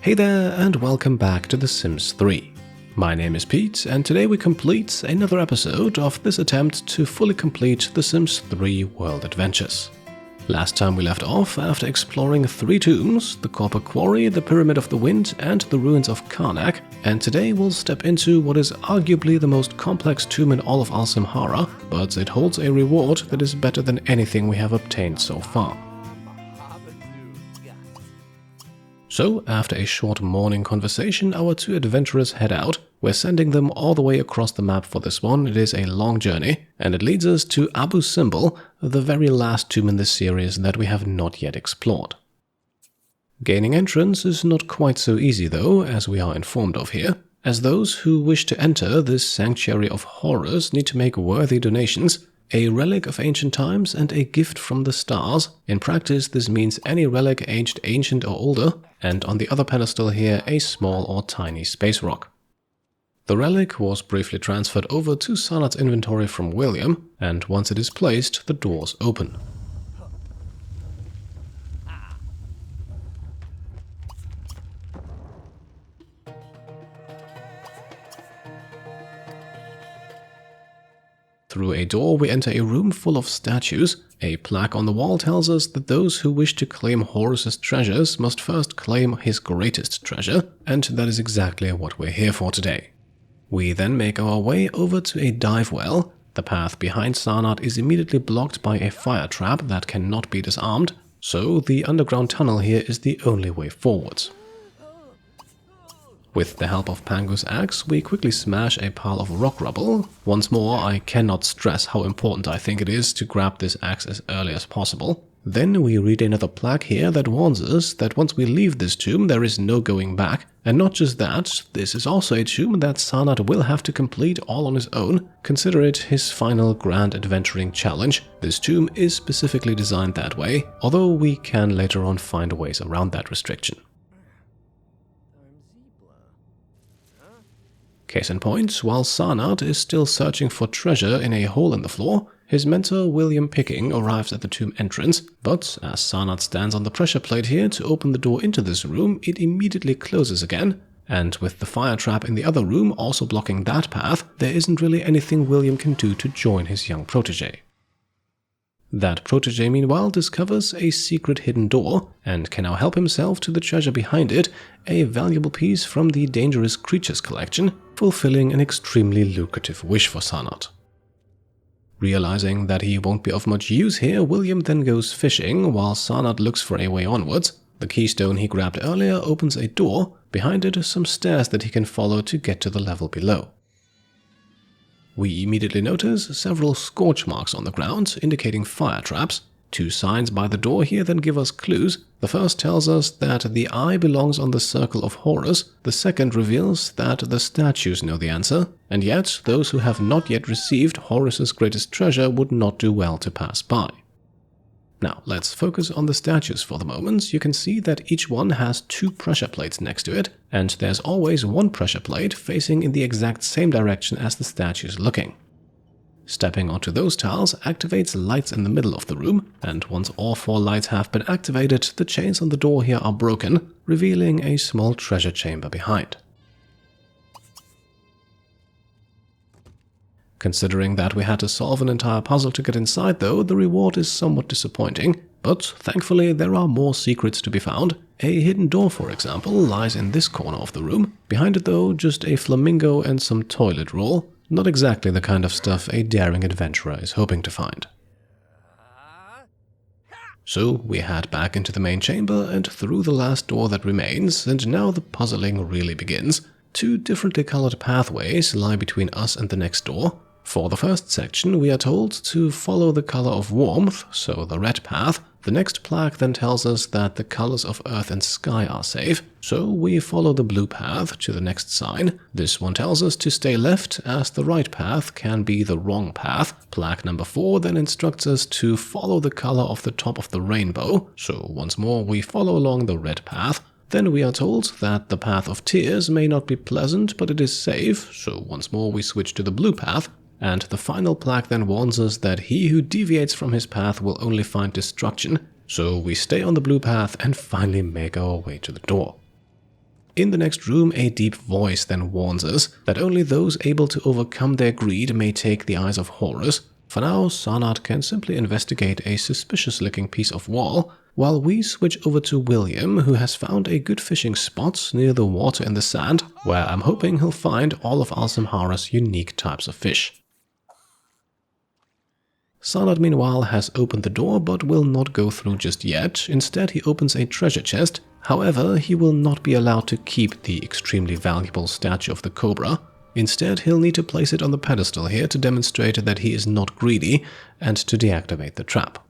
Hey there and welcome back to The Sims 3. My name is Pete and today we complete another episode of this attempt to fully complete The Sims 3 World Adventures. Last time we left off after exploring 3 tombs, the Copper Quarry, the Pyramid of the Wind and the ruins of Karnak, and today we'll step into what is arguably the most complex tomb in all of Simhara, but it holds a reward that is better than anything we have obtained so far. So, after a short morning conversation, our 2 adventurers head out. We're sending them all the way across the map for this one. It is a long journey, and it leads us to Abu Simbel, the very last tomb in this series that we have not yet explored. Gaining entrance is not quite so easy though, as we are informed of here, as those who wish to enter this sanctuary of horrors need to make worthy donations, a relic of ancient times and a gift from the stars. In practice, this means any relic aged ancient or older, and on the other pedestal here, a small or tiny space rock. The relic was briefly transferred over to Sanat's inventory from William, and once it is placed, the doors open. Through a door we enter a room full of statues. A plaque on the wall tells us that those who wish to claim Horus's treasures must first claim his greatest treasure, and that is exactly what we're here for today. We then make our way over to a dive well. The path behind Sanat is immediately blocked by a fire trap that cannot be disarmed, so the underground tunnel here is the only way forwards. With the help of Pangu's axe, we quickly smash a pile of rock rubble. Once more, I cannot stress how important I think it is to grab this axe as early as possible. Then we read another plaque here that warns us that once we leave this tomb there is no going back. And not just that, this is also a tomb that Sanat will have to complete all on his own. Consider it his final grand adventuring challenge. This tomb is specifically designed that way, although we can later on find ways around that restriction. Case in point, while Sanat is still searching for treasure in a hole in the floor, his mentor William Picking arrives at the tomb entrance, but as Sanat stands on the pressure plate here to open the door into this room, it immediately closes again, and with the fire trap in the other room also blocking that path, there isn't really anything William can do to join his young protege. That protege meanwhile discovers a secret hidden door and can now help himself to the treasure behind it, a valuable piece from the Dangerous Creatures collection, fulfilling an extremely lucrative wish for Sanat. Realizing that he won't be of much use here, William then goes fishing while Sanat looks for a way onwards. The keystone he grabbed earlier opens a door, behind it some stairs that he can follow to get to the level below. We immediately notice several scorch marks on the ground, indicating fire traps. 2 signs by the door here then give us clues. The first tells us that the eye belongs on the Circle of Horus, the second reveals that the statues know the answer, and yet those who have not yet received Horus's greatest treasure would not do well to pass by. Now, let's focus on the statues for the moment. You can see that each one has 2 pressure plates next to it, and there's always 1 pressure plate facing in the exact same direction as the statue is looking. Stepping onto those tiles activates lights in the middle of the room, and once all 4 lights have been activated, the chains on the door here are broken, revealing a small treasure chamber behind. Considering that we had to solve an entire puzzle to get inside though, the reward is somewhat disappointing, but thankfully there are more secrets to be found. A hidden door, for example, lies in this corner of the room. Behind it though, just a flamingo and some toilet roll. Not exactly the kind of stuff a daring adventurer is hoping to find. So we head back into the main chamber and through the last door that remains, and now the puzzling really begins. 2 differently colored pathways lie between us and the next door. For the first section, we are told to follow the color of warmth, so the red path. The next plaque then tells us that the colors of earth and sky are safe, so we follow the blue path to the next sign. This one tells us to stay left, as the right path can be the wrong path. Plaque number 4 then instructs us to follow the color of the top of the rainbow, so once more we follow along the red path. Then we are told that the path of tears may not be pleasant, but it is safe, so once more we switch to the blue path. And the final plaque then warns us that he who deviates from his path will only find destruction, so we stay on the blue path and finally make our way to the door. In the next room, a deep voice then warns us that only those able to overcome their greed may take the Eyes of Horus. For now, Sanat can simply investigate a suspicious-looking piece of wall, while we switch over to William, who has found a good fishing spot near the water in the sand, where I'm hoping he'll find all of Simhara's unique types of fish. Sanat meanwhile has opened the door but will not go through just yet. Instead, he opens a treasure chest. However, he will not be allowed to keep the extremely valuable statue of the cobra. Instead, he'll need to place it on the pedestal here to demonstrate that he is not greedy and to deactivate the trap.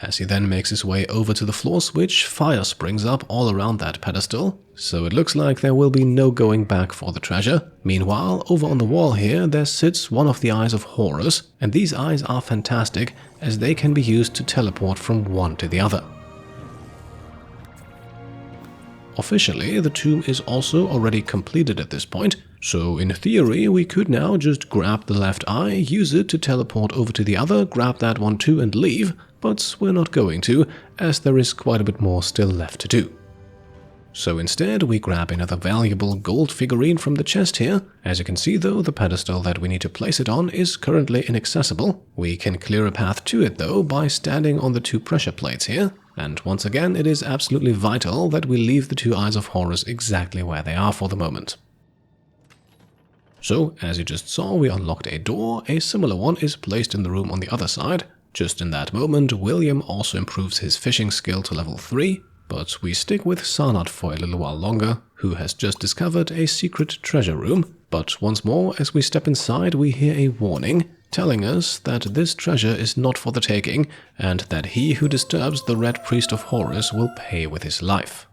As he then makes his way over to the floor switch, fire springs up all around that pedestal, so it looks like there will be no going back for the treasure. Meanwhile, over on the wall here, there sits one of the Eyes of Horus, and these eyes are fantastic as they can be used to teleport from one to the other. Officially, the tomb is also already completed at this point, so in theory we could now just grab the left eye, use it to teleport over to the other, grab that one too and leave, but we're not going to, as there is quite a bit more still left to do. So instead we grab another valuable gold figurine from the chest here. As you can see though, the pedestal that we need to place it on is currently inaccessible. We can clear a path to it though by standing on the two pressure plates here. And once again, it is absolutely vital that we leave the two Eyes of Horus exactly where they are for the moment. So, as you just saw, we unlocked a door. A similar one is placed in the room on the other side. Just in that moment, William also improves his fishing skill to level 3, but we stick with Sanat for a little while longer, who has just discovered a secret treasure room. But once more, as we step inside, we hear a warning, telling us that this treasure is not for the taking, and that he who disturbs the Red Priest of Horus will pay with his life.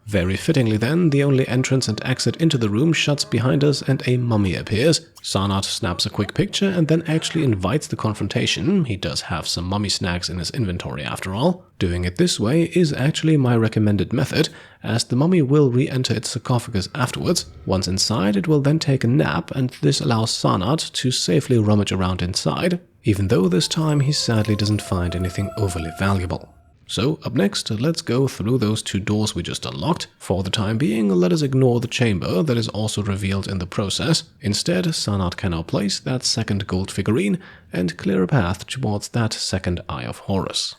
Very fittingly then, the only entrance and exit into the room shuts behind us and a mummy appears. Sanat snaps a quick picture and then actually invites the confrontation. He does have some mummy snacks in his inventory after all. Doing it this way is actually my recommended method, as the mummy will re-enter its sarcophagus afterwards. Once inside, it will then take a nap, and this allows Sanat to safely rummage around inside, even though this time he sadly doesn't find anything overly valuable. So, up next, let's go through those two doors we just unlocked. For the time being, let us ignore the chamber that is also revealed in the process. Instead, Sanat can now place that second gold figurine and clear a path towards that second Eye of Horus.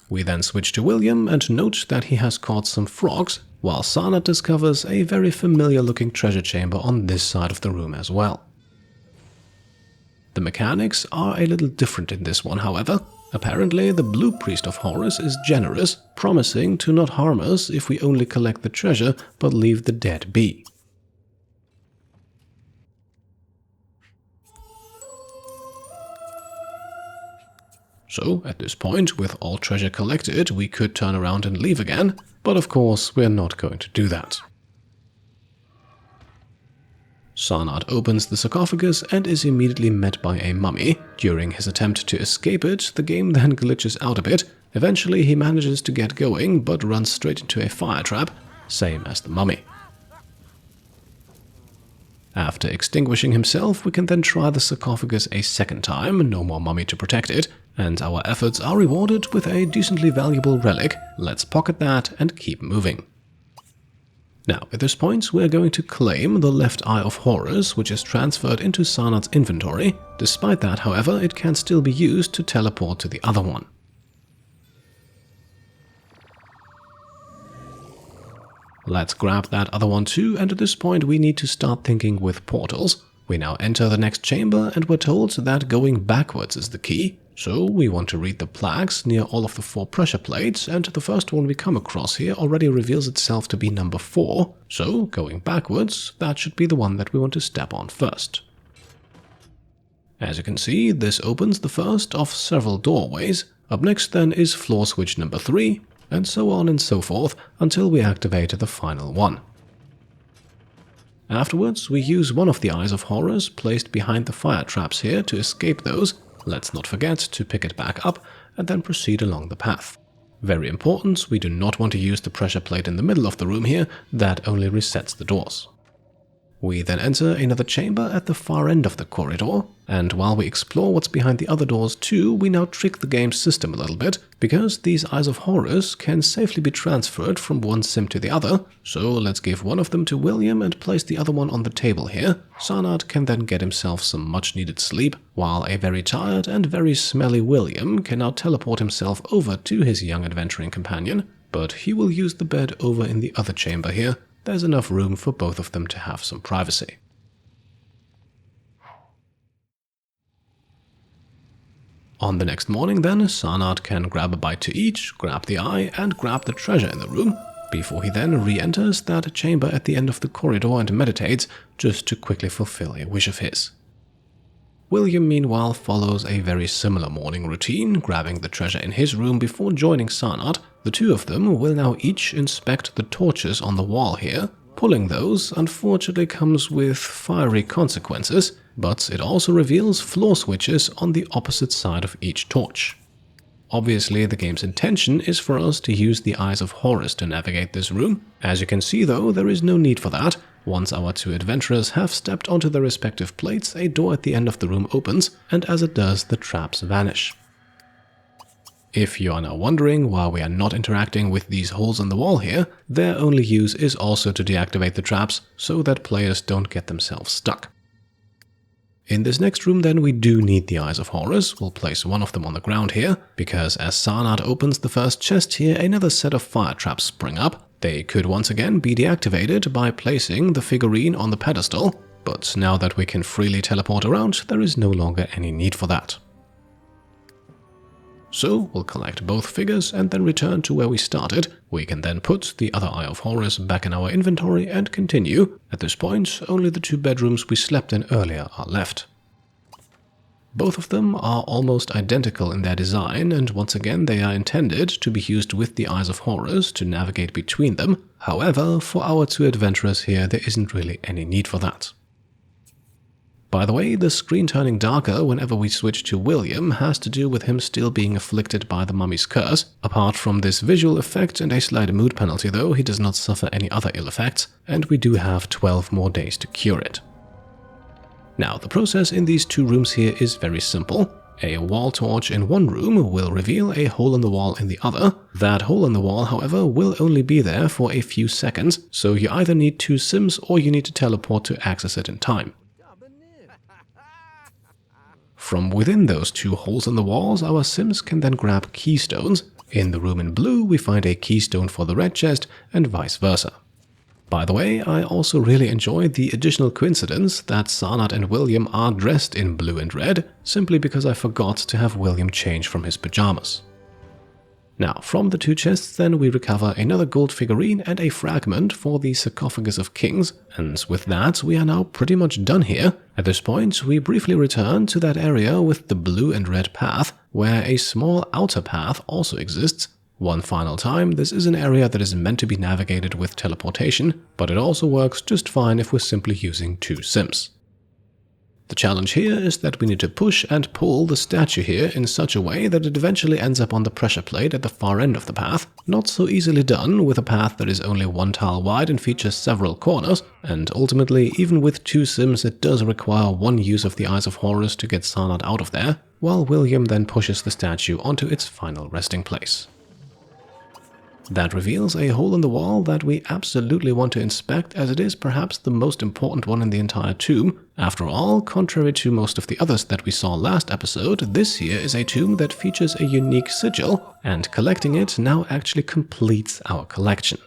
We then switch to William and note that he has caught some frogs, while Sanat discovers a very familiar looking treasure chamber on this side of the room as well. The mechanics are a little different in this one, however. Apparently, the Blue Priest of Horus is generous, promising to not harm us if we only collect the treasure but leave the dead be. So, at this point, with all treasure collected, we could turn around and leave again, but of course we're not going to do that. Sanat opens the sarcophagus and is immediately met by a mummy. During his attempt to escape it, the game then glitches out a bit. Eventually he manages to get going, but runs straight into a fire trap, same as the mummy. After extinguishing himself, we can then try the sarcophagus a second time, no more mummy to protect it, and our efforts are rewarded with a decently valuable relic. Let's pocket that and keep moving. Now, at this point, we're going to claim the left Eye of Horus, which is transferred into Sanat's inventory. Despite that, however, it can still be used to teleport to the other one. Let's grab that other one too, and at this point we need to start thinking with portals. We now enter the next chamber and we're told that going backwards is the key. So we want to read the plaques near all of the 4 pressure plates, and the first one we come across here already reveals itself to be number 4. So going backwards, that should be the one that we want to step on first. As you can see, this opens the first of several doorways. Up next then is floor switch number 3, and so on and so forth until we activate the final one. Afterwards, we use one of the Eyes of Horus placed behind the fire traps here to escape those. Let's not forget to pick it back up and then proceed along the path. Very important, we do not want to use the pressure plate in the middle of the room here, that only resets the doors. We then enter another chamber at the far end of the corridor, and while we explore what's behind the other doors too, we now trick the game's system a little bit, because these Eyes of Horus can safely be transferred from one sim to the other, so let's give one of them to William and place the other one on the table here. Sanat can then get himself some much needed sleep, while a very tired and very smelly William can now teleport himself over to his young adventuring companion, but he will use the bed over in the other chamber here. There's enough room for both of them to have some privacy. On the next morning then, Sanat can grab a bite to eat, grab the eye, and grab the treasure in the room, before he then re-enters that chamber at the end of the corridor and meditates, just to quickly fulfill a wish of his. William meanwhile follows a very similar morning routine, grabbing the treasure in his room before joining Sanat. The two of them will now each inspect the torches on the wall here. Pulling those unfortunately comes with fiery consequences, but it also reveals floor switches on the opposite side of each torch. Obviously, the game's intention is for us to use the Eyes of Horus to navigate this room. As you can see though, there is no need for that. Once our two adventurers have stepped onto their respective plates, a door at the end of the room opens, and as it does, the traps vanish. If you are now wondering why we are not interacting with these holes in the wall here, their only use is also to deactivate the traps, so that players don't get themselves stuck. In this next room then we do need the Eyes of Horus. We'll place one of them on the ground here, because as Sanat opens the first chest here, another set of fire traps spring up. They could once again be deactivated by placing the figurine on the pedestal, but now that we can freely teleport around, there is no longer any need for that. So we'll collect both figures and then return to where we started. We can then put the other Eye of Horus back in our inventory and continue. At this point, only the two bedrooms we slept in earlier are left. Both of them are almost identical in their design, and once again they are intended to be used with the Eyes of Horus to navigate between them. However, for our two adventurers here, there isn't really any need for that. By the way, the screen turning darker whenever we switch to William has to do with him still being afflicted by the mummy's curse. Apart from this visual effect and a slight mood penalty though, he does not suffer any other ill effects, and we do have 12 more days to cure it. Now, the process in these two rooms here is very simple. A wall torch in one room will reveal a hole in the wall in the other. That hole in the wall, however, will only be there for a few seconds, so you either need two sims or you need to teleport to access it in time. From within those two holes in the walls, our sims can then grab keystones. In the room in blue, we find a keystone for the red chest, and vice versa. By the way, I also really enjoyed the additional coincidence that Sanat and William are dressed in blue and red, simply because I forgot to have William change from his pajamas. Now, from the two chests then we recover another gold figurine and a fragment for the Sarcophagus of Kings, and with that we are now pretty much done here. At this point we briefly return to that area with the blue and red path, where a small outer path also exists. One final time, this is an area that is meant to be navigated with teleportation, but it also works just fine if we're simply using two sims. The challenge here is that we need to push and pull the statue here in such a way that it eventually ends up on the pressure plate at the far end of the path. Not so easily done with a path that is only one tile wide and features several corners, and ultimately, even with two sims, it does require one use of the Eyes of Horus to get Sanat out of there, while William then pushes the statue onto its final resting place. That reveals a hole in the wall that we absolutely want to inspect, as it is perhaps the most important one in the entire tomb. After all, contrary to most of the others that we saw last episode, this here is a tomb that features a unique sigil, and collecting it now actually completes our collection.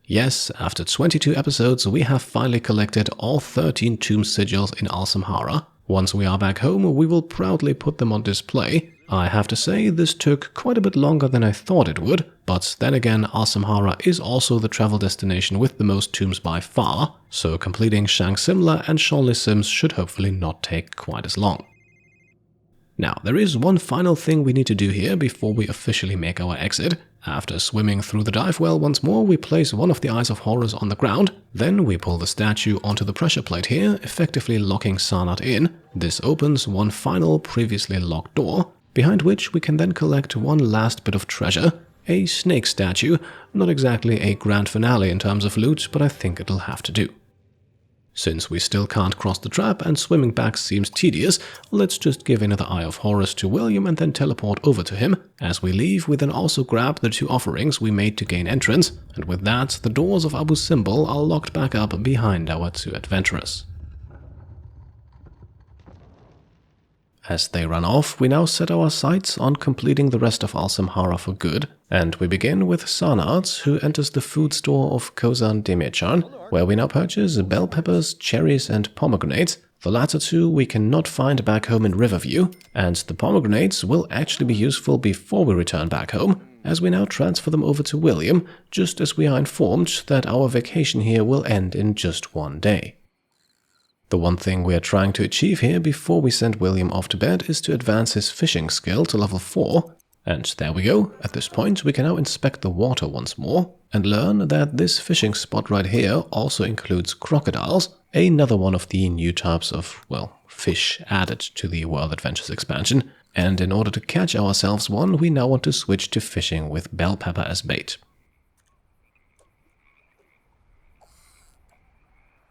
Yes, after 22 episodes, we have finally collected all 13 tomb sigils in Simhara. Once we are back home, we will proudly put them on display. I have to say, this took quite a bit longer than I thought it would, but then again, Simhara is also the travel destination with the most tombs by far, so completing Shang Simla and Shonli Sims should hopefully not take quite as long. Now, there is one final thing we need to do here before we officially make our exit. After swimming through the dive well once more, we place one of the Eyes of Horus on the ground. Then we pull the statue onto the pressure plate here, effectively locking Sanat in. This opens one final previously locked door, behind which we can then collect one last bit of treasure, a snake statue. Not exactly a grand finale in terms of loot, but I think it'll have to do. Since we still can't cross the trap and swimming back seems tedious, let's just give another Eye of Horus to William and then teleport over to him. As we leave, we then also grab the 2 offerings we made to gain entrance, and with that, the doors of Abu Simbel are locked back up behind our 2 adventurers. As they run off, we now set our sights on completing the rest of Simhara for good, and we begin with Sanat, who enters the food store of Kozan Demirchan, where we now purchase bell peppers, cherries, and pomegranates. The latter 2 we cannot find back home in Riverview, and the pomegranates will actually be useful before we return back home, as we now transfer them over to William, just as we are informed that our vacation here will end in just 1 day. The one thing we are trying to achieve here before we send William off to bed is to advance his fishing skill to level 4. And there we go. At this point, we can now inspect the water once more and learn that this fishing spot right here also includes crocodiles, another one of the new types of, well, fish added to the World Adventures expansion. And in order to catch ourselves one, we now want to switch to fishing with bell pepper as bait.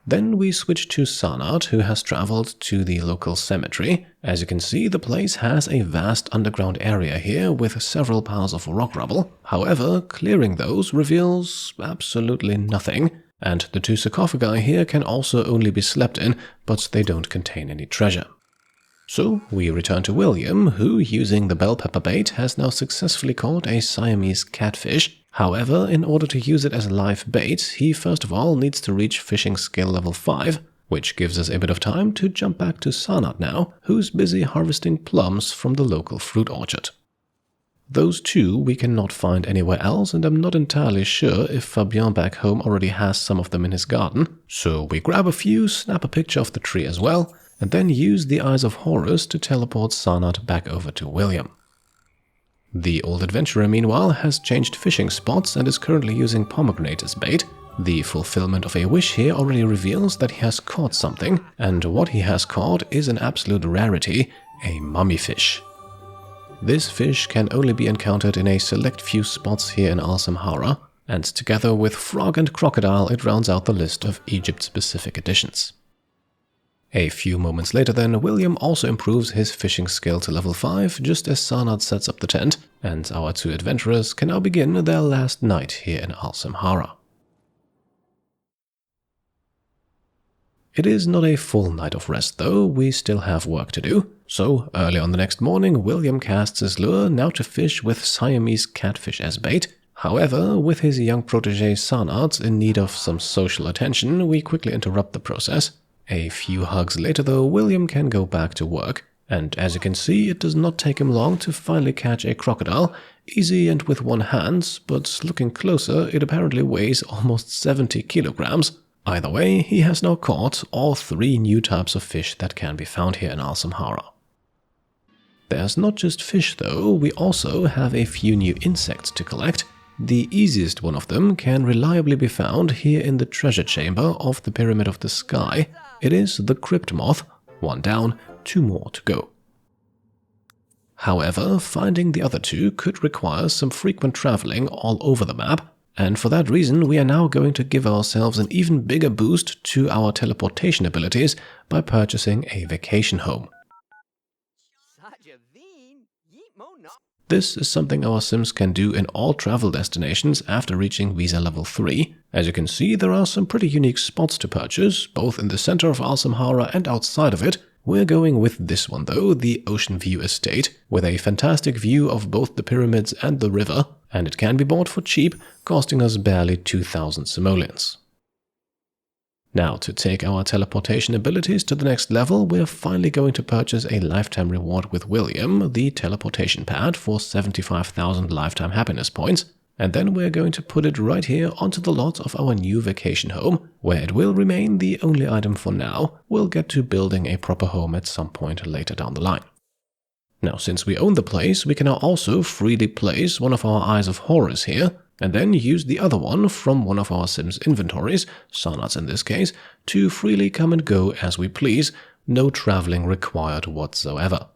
Then we switch to Sanat, who has traveled to the local cemetery. As you can see, the place has a vast underground area here with several piles of rock rubble. However, clearing those reveals absolutely nothing, and the 2 sarcophagi here can also only be slept in, but they don't contain any treasure. So we return to William, who, using the bell pepper bait, has now successfully caught a Siamese catfish. However, in order to use it as live bait, he first of all needs to reach fishing skill level 5, which gives us a bit of time to jump back to Sanat now, who's busy harvesting plums from the local fruit orchard. Those 2 we cannot find anywhere else, and I'm not entirely sure if Fabien back home already has some of them in his garden. So we grab a few, snap a picture of the tree as well, and then use the Eyes of Horus to teleport Sanat back over to William. The old adventurer, meanwhile, has changed fishing spots and is currently using pomegranate as bait. The fulfillment of a wish here already reveals that he has caught something, and what he has caught is an absolute rarity, a mummy fish. This fish can only be encountered in a select few spots here in Simhara, and together with frog and crocodile it rounds out the list of Egypt-specific additions. A few moments later then, William also improves his fishing skill to level 5 just as Sanat sets up the tent, and our 2 adventurers can now begin their last night here in Simhara. It is not a full night of rest though, we still have work to do. So, early on the next morning, William casts his lure now to fish with Siamese catfish as bait. However, with his young protege Sanat in need of some social attention, we quickly interrupt the process. A few hugs later though, William can go back to work, and as you can see, it does not take him long to finally catch a crocodile, easy and with one hand, but looking closer, it apparently weighs almost 70 kilograms. Either way, he has now caught all 3 new types of fish that can be found here in Simhara. There's not just fish though, we also have a few new insects to collect. The easiest one of them can reliably be found here in the treasure chamber of the Pyramid of the Sky. It is the Crypt Moth, 1 down, 2 more to go. However, finding the other 2 could require some frequent traveling all over the map, and for that reason we are now going to give ourselves an even bigger boost to our teleportation abilities by purchasing a vacation home. This is something our Sims can do in all travel destinations after reaching Visa level 3. As you can see, there are some pretty unique spots to purchase, both in the center of Simhara and outside of it. We're going with this one though, the Ocean View Estate, with a fantastic view of both the pyramids and the river, and it can be bought for cheap, costing us barely 2,000 simoleons. Now, to take our teleportation abilities to the next level, we're finally going to purchase a lifetime reward with William, the teleportation pad for 75,000 lifetime happiness points, and then we're going to put it right here onto the lot of our new vacation home, where it will remain the only item for now. We'll get to building a proper home at some point later down the line. Now, since we own the place, we can now also freely place one of our Eyes of Horus here, and then use the other one from one of our Sims inventories, Sanat's in this case, to freely come and go as we please, no traveling required whatsoever.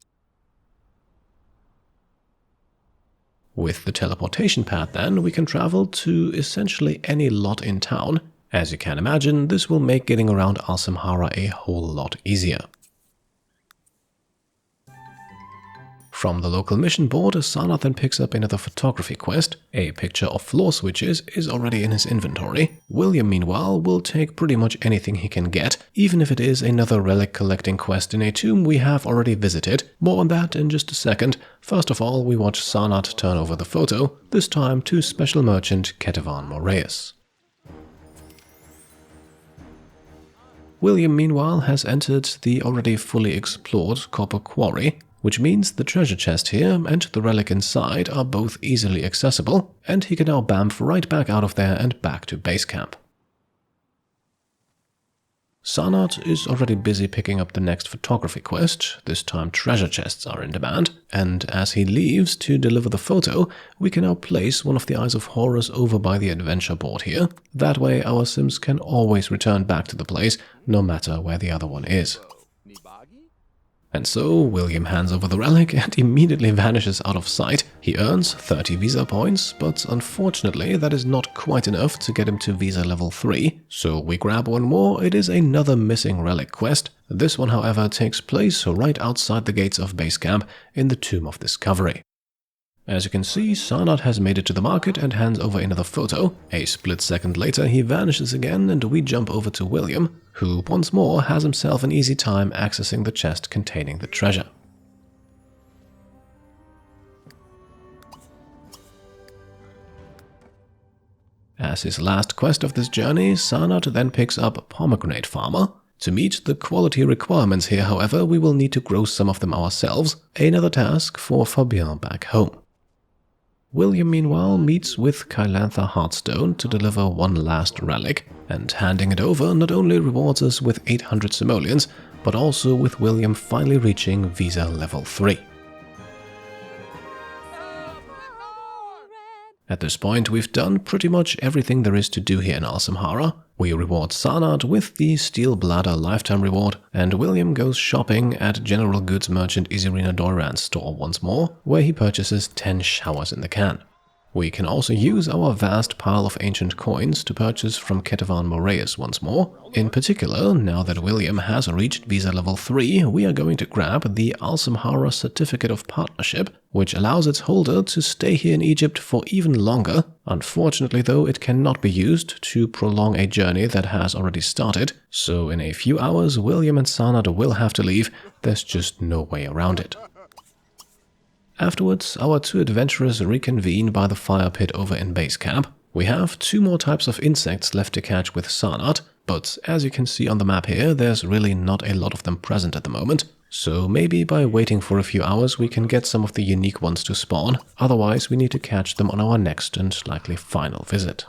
With the teleportation pad then, we can travel to essentially any lot in town, As you can imagine, this will make getting around Simhara a whole lot easier. From the local mission board, Sanath then picks up another photography quest. A picture of floor switches is already in his inventory. William, meanwhile, will take pretty much anything he can get, even if it is another relic collecting quest in a tomb we have already visited. More on that in just a second. First of all, we watch Sanath turn over the photo, this time to special merchant Cleopatra Butterfly. William, meanwhile, has entered the already fully explored copper quarry, which means the treasure chest here and the relic inside are both easily accessible, and he can now bamf right back out of there and back to base camp. Sanath is already busy picking up the next photography quest. This time treasure chests are in demand, and as he leaves to deliver the photo, we can now place one of the Eyes of Horus over by the adventure board here. That way our Sims can always return back to the place, no matter where the other one is. And so, William hands over the relic and immediately vanishes out of sight. He earns 30 visa points, but unfortunately that is not quite enough to get him to visa level 3. So we grab one more. It is another missing relic quest. This one, however, takes place right outside the gates of base camp in the Tomb of Discovery. As you can see, Sanath has made it to the market and hands over another photo. A split second later he vanishes again and we jump over to William, who once more has himself an easy time accessing the chest containing the treasure. As his last quest of this journey, Sanath then picks up Pomegranate Farmer. To meet the quality requirements here, however, we will need to grow some of them ourselves, another task for Fabien back home. William, meanwhile, meets with Kylantha Heartstone to deliver one last relic, and handing it over not only rewards us with 800 simoleons, but also with William finally reaching visa level 3. At this point, we've done pretty much everything there is to do here in Simhara. We reward Sanath with the Steel Bladder lifetime reward, and William goes shopping at general goods merchant Izirina Doiran's store once more, where he purchases 10 showers in the can. We can also use our vast pile of ancient coins to purchase from Ketavan Moraeus once more. In particular, now that William has reached visa level 3, we are going to grab the Simhara Certificate of Partnership, which allows its holder to stay here in Egypt for even longer. Unfortunately though, it cannot be used to prolong a journey that has already started, so in a few hours William and Sanath will have to leave. There's just no way around it. Afterwards, our two adventurers reconvene by the fire pit over in base camp. We have 2 more types of insects left to catch with Sanath, but as you can see on the map here, there's really not a lot of them present at the moment. So maybe by waiting for a few hours we can get some of the unique ones to spawn, otherwise we need to catch them on our next and likely final visit.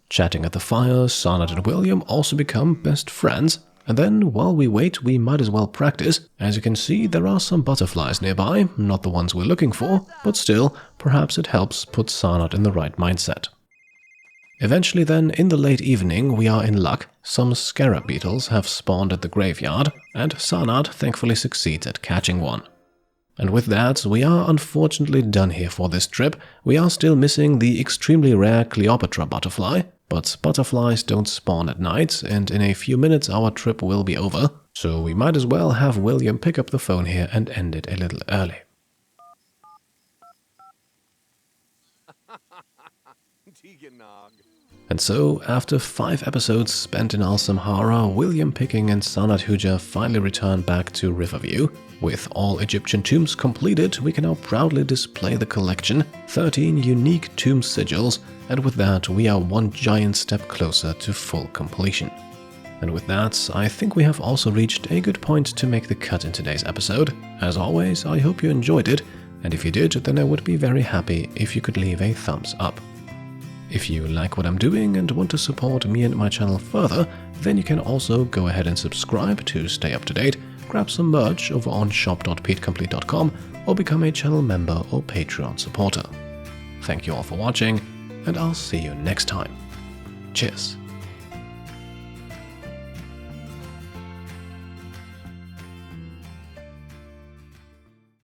Chatting at the fire, Sanath and William also become best friends. And then, while we wait, we might as well practice. As you can see, there are some butterflies nearby, not the ones we're looking for, but still, perhaps it helps put Sanath in the right mindset. Eventually then, in the late evening, we are in luck. Some Scarab Beetles have spawned at the graveyard, and Sanath thankfully succeeds at catching one. And with that, we are unfortunately done here for this trip. We are still missing the extremely rare Cleopatra Butterfly, but butterflies don't spawn at night, and in a few minutes our trip will be over, so we might as well have William pick up the phone here and end it a little early. And so, after 5 episodes spent in Simhara, William Picking and Sanath Huja finally return back to Riverview. With all Egyptian tombs completed, we can now proudly display the collection, 13 unique tomb sigils, and with that we are one giant step closer to full completion. And with that, I think we have also reached a good point to make the cut in today's episode. As always, I hope you enjoyed it, and if you did, then I would be very happy if you could leave a thumbs up. If you like what I'm doing and want to support me and my channel further, then you can also go ahead and subscribe to stay up to date, grab some merch over on shop.petecomplete.com, or become a channel member or Patreon supporter. Thank you all for watching, and I'll see you next time. Cheers.